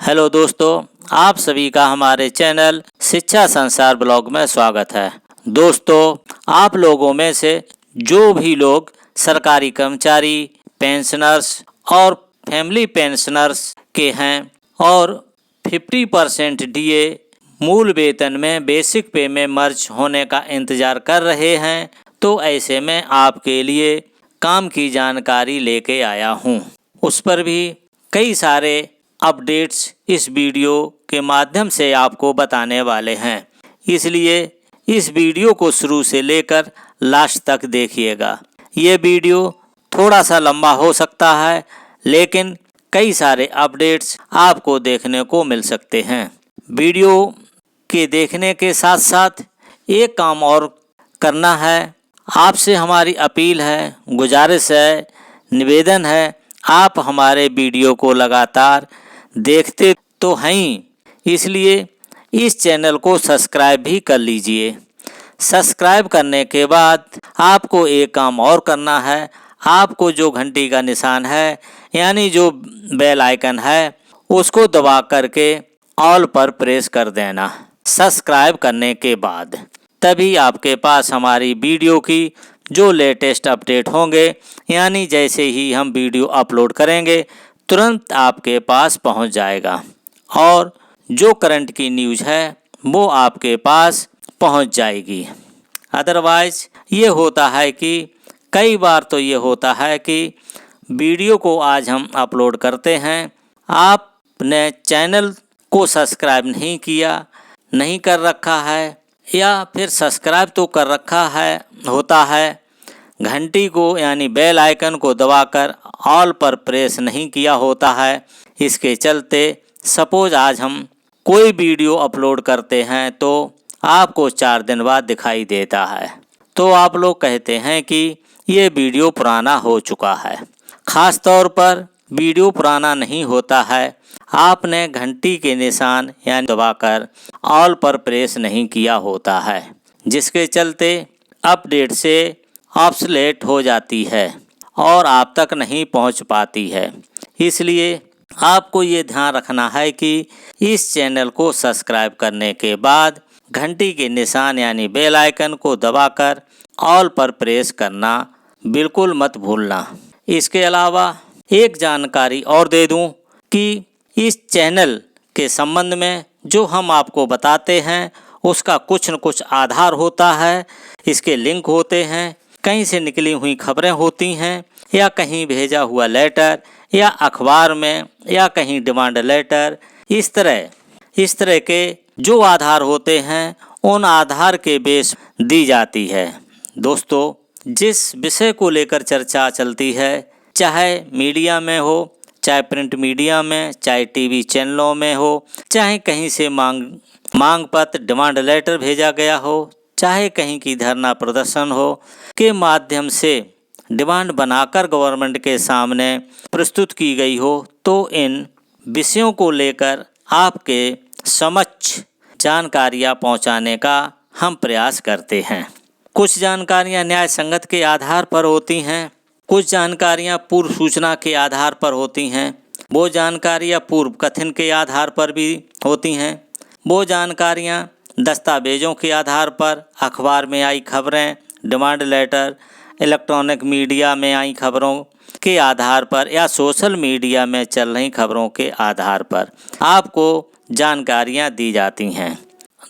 Hello दोस्तों, आप सभी का हमारे चैनल शिक्षा संसार ब्लॉग में स्वागत है। दोस्तों, आप लोगों में से जो भी लोग सरकारी कर्मचारी, पेंशनर्स और फैमिली पेंशनर्स के हैं और 50% डीए मूल वेतन में बेसिक पे में मर्ज होने का इंतजार कर रहे हैं, तो ऐसे में आपके लिए काम की जानकारी लेके आया हूँ। उस पर भी कई सारे अपडेट्स इस वीडियो के माध्यम से आपको बताने वाले हैं, इसलिए इस वीडियो को शुरू से लेकर लास्ट तक देखिएगा। ये वीडियो थोड़ा सा लंबा हो सकता है, लेकिन कई सारे अपडेट्स आपको देखने को मिल सकते हैं। वीडियो के देखने के साथ साथ एक काम और करना है। आपसे हमारी अपील है, गुजारिश है, निवेदन है, आप हमारे वीडियो को लगातार देखते तो हैं, इसलिए इस चैनल को सब्सक्राइब भी कर लीजिए। सब्सक्राइब करने के बाद आपको एक काम और करना है। आपको जो घंटी का निशान है यानी जो बेल आइकन है उसको दबा करके ऑल पर प्रेस कर देना। सब्सक्राइब करने के बाद तभी आपके पास हमारी वीडियो की जो लेटेस्ट अपडेट होंगे, यानी जैसे ही हम वीडियो अपलोड करेंगे तुरंत आपके पास पहुंच जाएगा और जो करंट की न्यूज़ है वो आपके पास पहुंच जाएगी। अदरवाइज ये होता है कि कई बार तो ये होता है कि वीडियो को आज हम अपलोड करते हैं, आपने चैनल को सब्सक्राइब नहीं किया, नहीं कर रखा है, या फिर सब्सक्राइब तो कर रखा है होता है, घंटी को यानी बेल आइकन को दबाकर ऑल पर प्रेस नहीं किया होता है। इसके चलते सपोज आज हम कोई वीडियो अपलोड करते हैं तो आपको 4 दिन बाद दिखाई देता है, तो आप लोग कहते हैं कि ये वीडियो पुराना हो चुका है। ख़ास तौर पर वीडियो पुराना नहीं होता है, आपने घंटी के निशान यानी दबाकर ऑल पर प्रेस नहीं किया होता है, जिसके चलते अपडेट से ऑब्सलेट हो जाती है और आप तक नहीं पहुंच पाती है। इसलिए आपको ये ध्यान रखना है कि इस चैनल को सब्सक्राइब करने के बाद घंटी के निशान यानी बेल आइकन को दबाकर ऑल पर प्रेस करना बिल्कुल मत भूलना। इसके अलावा एक जानकारी और दे दूं कि इस चैनल के संबंध में जो हम आपको बताते हैं उसका कुछ न कुछ आधार होता है, इसके लिंक होते हैं, कहीं से निकली हुई खबरें होती हैं, या कहीं भेजा हुआ लेटर, या अखबार में, या कहीं डिमांड लेटर, इस तरह के जो आधार होते हैं उन आधार के बेस दी जाती है। दोस्तों, जिस विषय को लेकर चर्चा चलती है, चाहे मीडिया में हो, चाहे प्रिंट मीडिया में, चाहे टीवी चैनलों में हो, चाहे कहीं से मांग पत्र डिमांड लेटर भेजा गया हो, चाहे कहीं की धरना प्रदर्शन हो, के माध्यम से डिमांड बनाकर गवर्नमेंट के सामने प्रस्तुत की गई हो, तो इन विषयों को लेकर आपके समक्ष जानकारियां पहुंचाने का हम प्रयास करते हैं। कुछ जानकारियां न्याय संगत के आधार पर होती हैं, कुछ जानकारियां पूर्व सूचना के आधार पर होती हैं, वो जानकारियां पूर्व कथन के आधार पर भी होती हैं, वो जानकारियां दस्तावेजों के आधार पर, अखबार में आई खबरें, डिमांड लेटर, इलेक्ट्रॉनिक मीडिया में आई खबरों के आधार पर, या सोशल मीडिया में चल रही खबरों के आधार पर आपको जानकारियां दी जाती हैं।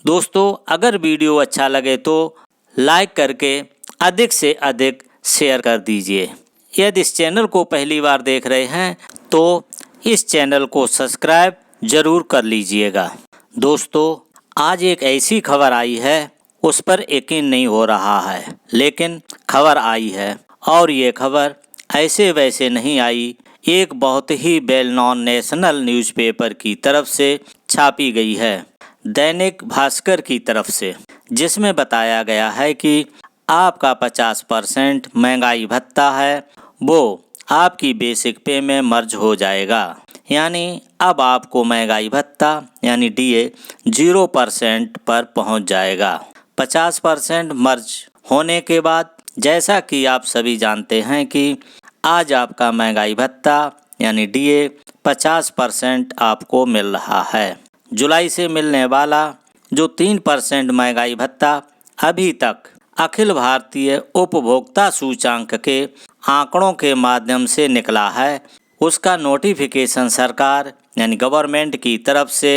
दोस्तों, अगर वीडियो अच्छा लगे तो लाइक करके अधिक से अधिक शेयर कर दीजिए। यदि इस चैनल को पहली बार देख रहे हैं तो इस चैनल को सब्सक्राइब जरूर कर लीजिएगा। दोस्तों, आज एक ऐसी खबर आई है उस पर यकीन नहीं हो रहा है, लेकिन खबर आई है और ये खबर ऐसे वैसे नहीं आई, एक बहुत ही वेल नॉन नेशनल न्यूज़पेपर की तरफ से छापी गई है, दैनिक भास्कर की तरफ से, जिसमें बताया गया है कि आपका 50% महंगाई भत्ता है वो आपकी बेसिक पे में मर्ज हो जाएगा, यानी अब आपको महंगाई भत्ता यानी डीए 0% पर पहुंच जाएगा। 50% मर्ज होने के बाद, जैसा कि आप सभी जानते हैं कि आज आपका महंगाई भत्ता यानी डीए 50% आपको मिल रहा है। जुलाई से मिलने वाला जो 3% महंगाई भत्ता अभी तक अखिल भारतीय उपभोक्ता सूचांक के आंकड़ों के माध्यम से निकला है, उसका नोटिफिकेशन सरकार यानी गवर्नमेंट की तरफ से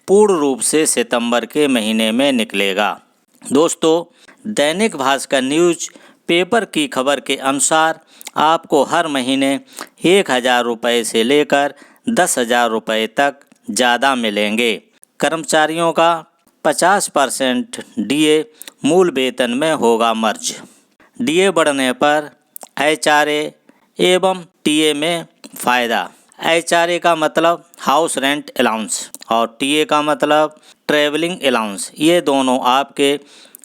पूर्ण रूप से सितंबर के महीने में निकलेगा। दोस्तों, दैनिक भास्कर न्यूज पेपर की खबर के अनुसार आपको हर महीने 1,000 रुपये से लेकर 10,000 रुपये तक ज़्यादा मिलेंगे। कर्मचारियों का 50% डीए मूल वेतन में होगा मर्ज। डीए बढ़ने पर एचआरए एवं टीए में फ़ायदा। एचआरए का मतलब हाउस रेंट अलाउंस और टीए का मतलब ट्रैवलिंग अलाउंस, ये दोनों आपके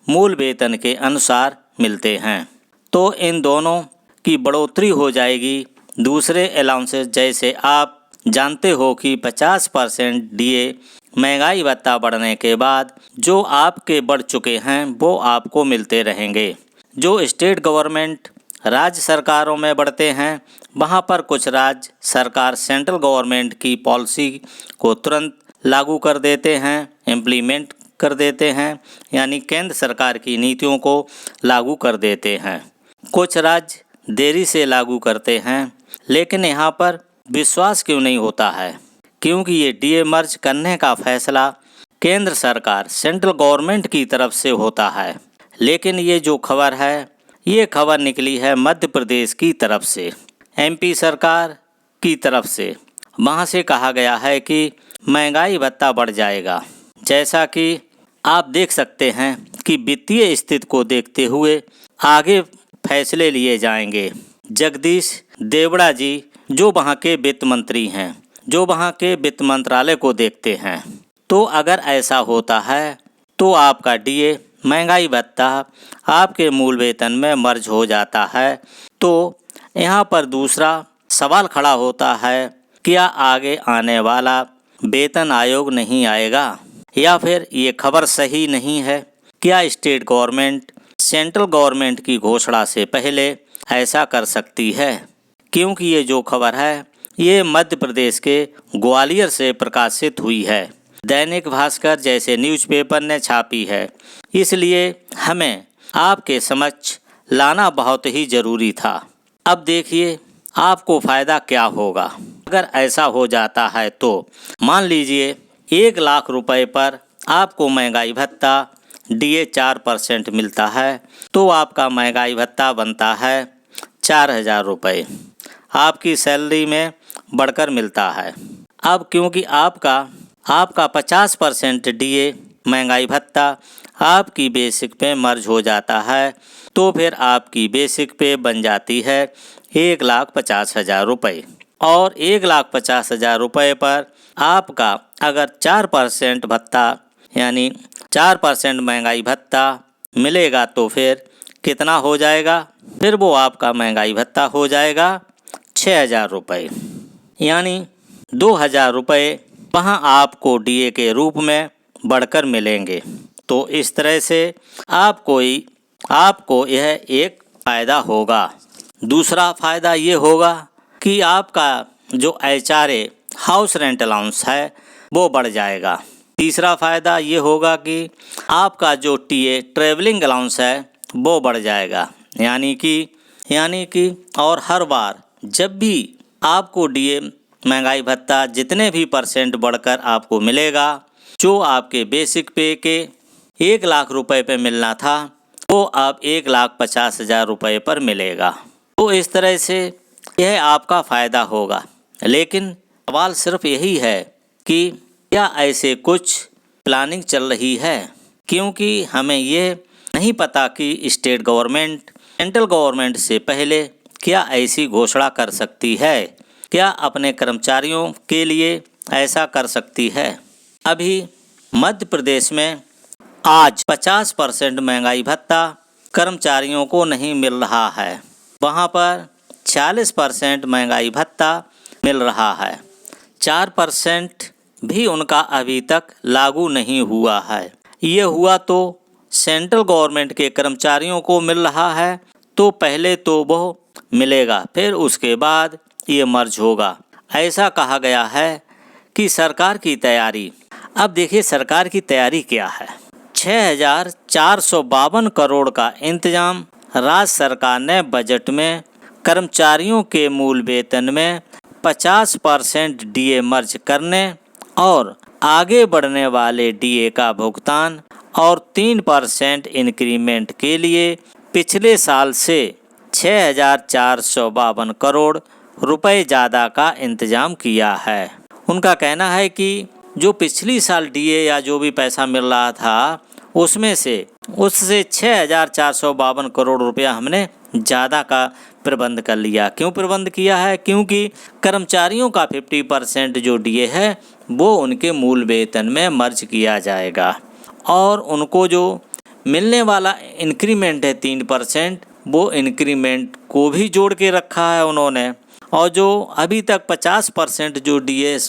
मूल वेतन के अनुसार मिलते हैं। तो इन दोनों की बढ़ोतरी हो जाएगी। दूसरे अलाउंसेस जैसे आप जानते हो कि 50% डीए महंगाई भत्ता बढ़ने के बाद जो आपके बढ़ चुके हैं वो आपको मिलते रहेंगे। जो स्टेट गवर्नमेंट राज्य सरकारों में बढ़ते हैं, वहाँ पर कुछ राज्य सरकार सेंट्रल गवर्नमेंट की पॉलिसी को तुरंत लागू कर देते हैं, इम्प्लीमेंट कर देते हैं, यानी केंद्र सरकार की नीतियों को लागू कर देते हैं। कुछ राज्य देरी से लागू करते हैं, लेकिन यहाँ पर विश्वास क्यों नहीं होता है? क्योंकि ये डीए मर्ज करने का फैसला केंद्र सरकार सेंट्रल गवर्नमेंट की तरफ से होता है। लेकिन ये जो खबर है, ये खबर निकली है मध्य प्रदेश की तरफ से, एमपी सरकार की तरफ से। वहाँ से कहा गया है कि महंगाई भत्ता बढ़ जाएगा। जैसा कि आप देख सकते हैं कि वित्तीय स्थिति को देखते हुए आगे फैसले लिए जाएंगे। जगदीश देवड़ा जी जो वहाँ के वित्त मंत्री हैं, जो वहाँ के वित्त मंत्रालय को देखते हैं, तो अगर ऐसा होता है तो आपका डीए महंगाई भत्ता आपके मूल वेतन में मर्ज हो जाता है। तो यहाँ पर दूसरा सवाल खड़ा होता है, क्या आगे आने वाला वेतन आयोग नहीं आएगा, या फिर ये खबर सही नहीं है? क्या स्टेट गवर्नमेंट सेंट्रल गवर्नमेंट की घोषणा से पहले ऐसा कर सकती है? क्योंकि ये जो खबर है ये मध्य प्रदेश के ग्वालियर से प्रकाशित हुई है, दैनिक भास्कर जैसे न्यूज़पेपर ने छापी है, इसलिए हमें आपके समक्ष लाना बहुत ही ज़रूरी था। अब देखिए आपको फ़ायदा क्या होगा अगर ऐसा हो जाता है। तो मान लीजिए 1,00,000 रुपये पर आपको महंगाई भत्ता डीए 4% मिलता है, तो आपका महंगाई भत्ता बनता है 4,000 रुपये, आपकी सैलरी में बढ़कर मिलता है। अब क्योंकि आपका 50% डीए महंगाई भत्ता आपकी बेसिक पे मर्ज हो जाता है, तो फिर आपकी बेसिक पे बन जाती है 1,50,000 रुपये। और 1,50,000 रुपये पर आपका अगर 4% भत्ता यानी 4% महंगाई भत्ता मिलेगा, तो फिर कितना हो जाएगा? फिर वो आपका महंगाई भत्ता हो जाएगा 6,000 रुपये, यानी 2,000 रुपये वहाँ आपको डीए के रूप में बढ़कर मिलेंगे। तो इस तरह से आपको यह एक फ़ायदा होगा। दूसरा फ़ायदा ये होगा कि आपका जो एचआरए हाउस रेंट अलाउंस है वो बढ़ जाएगा। तीसरा फ़ायदा ये होगा कि आपका जो टीए ट्रैवलिंग अलाउंस है वो बढ़ जाएगा, यानी कि और हर बार जब भी आपको डीए महंगाई भत्ता जितने भी % बढ़कर आपको मिलेगा, जो आपके बेसिक पे के 1,00,000 रुपये पे मिलना था वो अब 1,50,000 रुपये पर मिलेगा। तो इस तरह से यह आपका फ़ायदा होगा। लेकिन सवाल सिर्फ यही है कि क्या ऐसे कुछ प्लानिंग चल रही है? क्योंकि हमें ये नहीं पता कि स्टेट गवर्नमेंट सेंट्रल गवर्नमेंट से पहले क्या ऐसी घोषणा कर सकती है, क्या अपने कर्मचारियों के लिए ऐसा कर सकती है। अभी मध्य प्रदेश में आज 50% महंगाई भत्ता कर्मचारियों को नहीं मिल रहा है, वहाँ पर 40% महंगाई भत्ता मिल रहा है। 4% भी उनका अभी तक लागू नहीं हुआ है। ये हुआ तो सेंट्रल गवर्नमेंट के कर्मचारियों को मिल रहा है, तो पहले तो वो मिलेगा, फिर उसके बाद ये मर्ज होगा। ऐसा कहा गया है कि सरकार की तैयारी, अब देखिए सरकार की तैयारी क्या है। 6,452 करोड़ का इंतजाम राज्य सरकार ने बजट में कर्मचारियों के मूल वेतन में 50% डीए मर्ज करने और आगे बढ़ने वाले डीए का भुगतान और 3% इंक्रीमेंट के लिए पिछले साल से 6,452 करोड़ रुपए ज़्यादा का इंतजाम किया है। उनका कहना है कि जो पिछली साल डीए या जो भी पैसा मिल रहा था उससे 6,452 करोड़ रुपया हमने ज़्यादा का प्रबंध कर लिया। क्यों प्रबंध किया है? क्योंकि कर्मचारियों का 50% जो डीए है वो उनके मूल वेतन में मर्ज किया जाएगा और उनको जो मिलने वाला इंक्रीमेंट है 3%, वो इंक्रीमेंट को भी जोड़ के रखा है उन्होंने। और जो अभी तक 50% जो डीए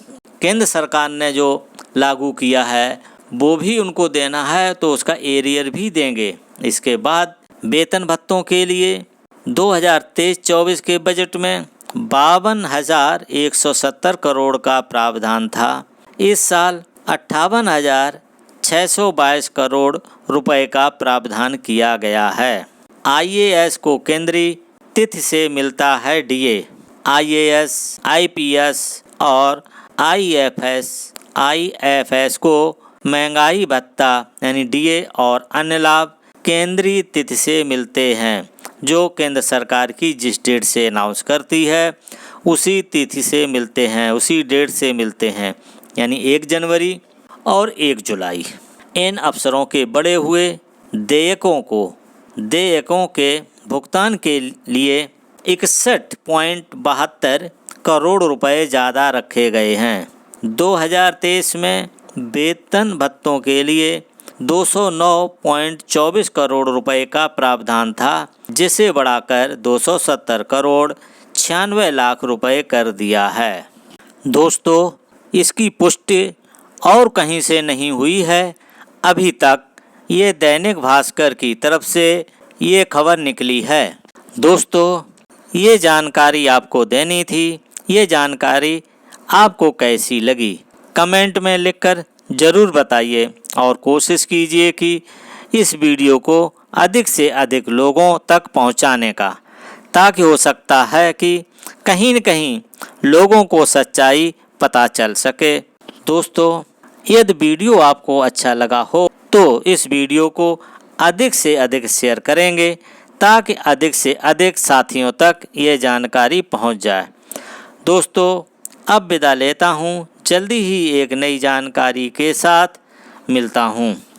केंद्र सरकार ने जो लागू किया है वो भी उनको देना है, तो उसका एरियर भी देंगे। इसके बाद वेतन भत्तों के लिए 2023-24 के बजट में 52,170 करोड़ का प्रावधान था। इस साल 58,622 करोड़ रुपए का प्रावधान किया गया है। आईएएस को केंद्रीय तिथि से मिलता है डीए। आईएएस, आईपीएस और आईएफएस को महंगाई भत्ता यानी डीए और अन्य लाभ केंद्रीय तिथि से मिलते हैं, जो केंद्र सरकार की जिस डेट से अनाउंस करती है उसी तिथि से मिलते हैं, उसी डेट से मिलते हैं, यानी 1 जनवरी और 1 जुलाई। इन अफसरों के बढ़े हुए देयकों के भुगतान के लिए 61.72 करोड़ रुपए ज़्यादा रखे गए हैं। 2023 में वेतन भत्तों के लिए 209.24 करोड़ रुपए का प्रावधान था, जिसे बढ़ाकर 270 करोड़ 96 लाख रुपए कर दिया है। दोस्तों, इसकी पुष्टि और कहीं से नहीं हुई है अभी तक। ये दैनिक भास्कर की तरफ से ये खबर निकली है। दोस्तों, ये जानकारी आपको देनी थी। ये जानकारी आपको कैसी लगी कमेंट में लिखकर ज़रूर बताइए और कोशिश कीजिए कि इस वीडियो को अधिक से अधिक लोगों तक पहुंचाने का, ताकि हो सकता है कि कहीं न कहीं लोगों को सच्चाई पता चल सके। दोस्तों, यदि वीडियो आपको अच्छा लगा हो तो इस वीडियो को अधिक से अधिक शेयर करेंगे, ताकि अधिक से अधिक साथियों तक ये जानकारी पहुंच जाए। दोस्तों, अब विदा लेता हूं। जल्दी ही एक नई जानकारी के साथ मिलता हूं।